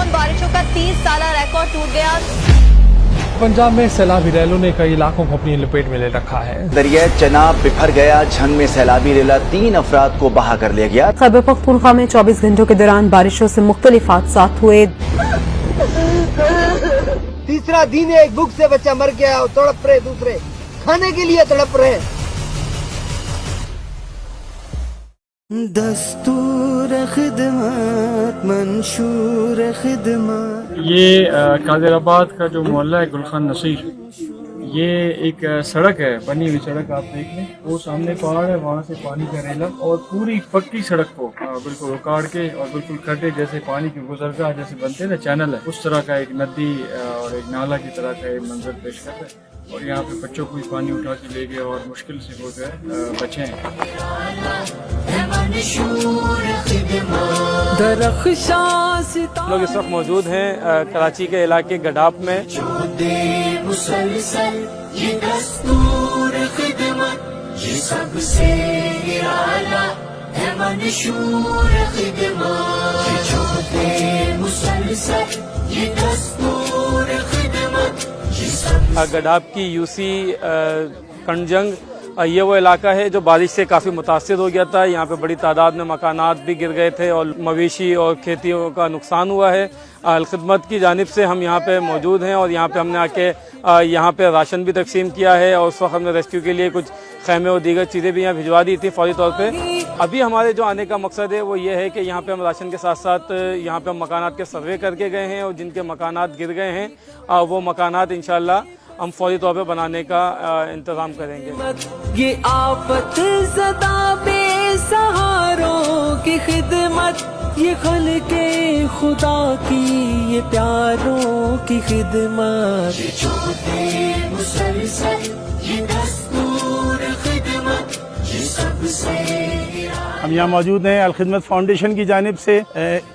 Monsoon बारिशों का 30 साल रिकॉर्ड टूट गया। पंजाब में सैलाबी रैलों ने कई इलाकों को अपनी लपेट में ले रखा है। दरिया चनाब बिफर गया, झंग में सैलाबी रेला 3 अफराद को बहा कर ले गया। खैबर पख्तूनख्वा में 24 घंटों के दौरान बारिशों से मुख्तलिफ हादसात हुए। तीसरा दिन एक भूख से बच्चा मर गया और तड़प रहे, दूसरे खाने के लिए तड़प रहे। दस्तूर खिदमत मंशूर खिदमत। ये कादिराबाद का जो मोहल्ला है गुलखान नसीर, ये एक सड़क है, बनी हुई सड़क आप देख लें, वो सामने पहाड़ है, वहाँ से पानी का रेला और पूरी पक्की सड़क को बिल्कुल उकाड़ के और बिल्कुल खड्डे जैसे पानी के गुजरगाह जैसे बनते हैं ना, चैनल है, उस तरह का एक नदी और एक नाला की तरह का एक मंजर पेश करता है। और यहाँ पे बच्चों को भी पानी उठा के ले गए और मुश्किल से वो जो है बचे हैं। लोग इस वक्त मौजूद हैं कराची के इलाके गडाप में। गडाप की यूसी कंजंग, ये वो इलाका है जो बारिश से काफ़ी मुतासिर हो गया था। यहाँ पे बड़ी तादाद में मकानात भी गिर गए थे और मवेशी और खेतियों का नुकसान हुआ है। अलखिदमत की जानिब से हम यहाँ पे मौजूद हैं और यहाँ पे हमने आके यहाँ पे राशन भी तकसीम किया है और उस वक्त हमने रेस्क्यू के लिए कुछ खैमे और दीगर चीज़ें भी यहाँ भिजवा दी थी फौरी तौर पे। अभी हमारे जो आने का मकसद है वो ये है कि यहाँ पे हम राशन के साथ साथ यहाँ पे हम मकानात के सर्वे करके गए हैं और जिनके मकानात गिर गए हैं वो मकानात इंशाल्लाह हम फौरी तौर पे बनाने का इंतज़ाम करेंगे। ये आफत ज़दा बेसहारों की खिदमत, ये खल्क़े खुदा की ये प्यारों की खिदमत, ये छोटे मुसलसल ये दस्तूर खिदमत, ये सबसे। हम यहाँ मौजूद हैं अलखिदमत फाउंडेशन की जानिब से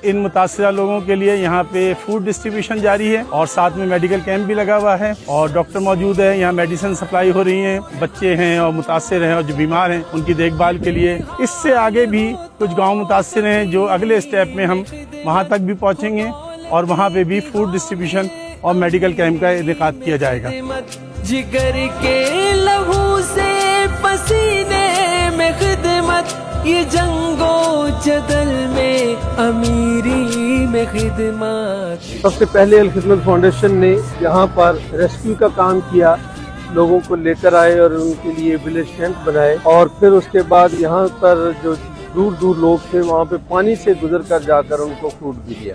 इन मुतासिरा लोगों के लिए यहाँ पे फूड डिस्ट्रीब्यूशन जारी है और साथ में मेडिकल कैंप भी लगा हुआ है और डॉक्टर मौजूद है। यहाँ मेडिसिन सप्लाई हो रही है, बच्चे हैं और मुतासिर हैं और जो बीमार हैं उनकी देखभाल के लिए। इससे आगे भी कुछ गांव मुतासिर हैं जो अगले स्टेप में हम वहाँ तक भी पहुँचेंगे और वहाँ पे भी फूड डिस्ट्रीब्यूशन और मेडिकल कैंप का इनेकाद किया जाएगा। जिगर के लहू से पसीने में खिदमत, ये जंगो जदल में अमीरी में खिदमत। सबसे पहले अलखिदमत फाउंडेशन ने यहाँ पर रेस्क्यू का काम किया, लोगों को लेकर आए और उनके लिए विलेज कैंप बनाए और फिर उसके बाद यहाँ पर जो दूर दूर लोग थे वहाँ पे पानी से गुजर कर जाकर उनको फूड भी दिया।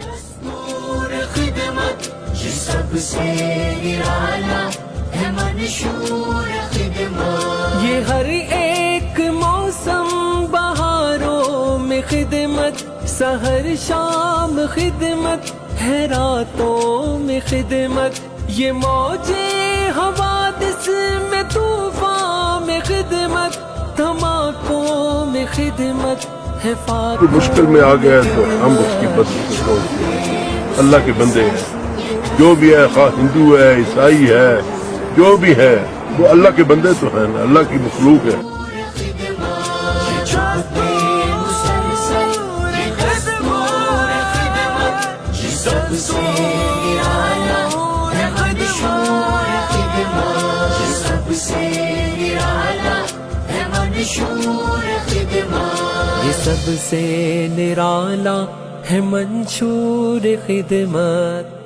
ये हर एक मौसम बहारों में खिदमत, सहर शाम खिदमत है रातों में खिदमत, ये मौजे हवादिस में तूफान में खिदमत, धमाकों में खिदमत है फात। मुश्किल में आ गया तो हम उसकी मदद से पहुंचते हैं। अल्लाह के बंदे हैं, जो भी है, खा हिंदू है, ईसाई है, जो भी है, वो अल्लाह के बंदे तो हैं ना, अल्लाह की मखलूक है। ये सबसे निराला है मंशूर खिदमत।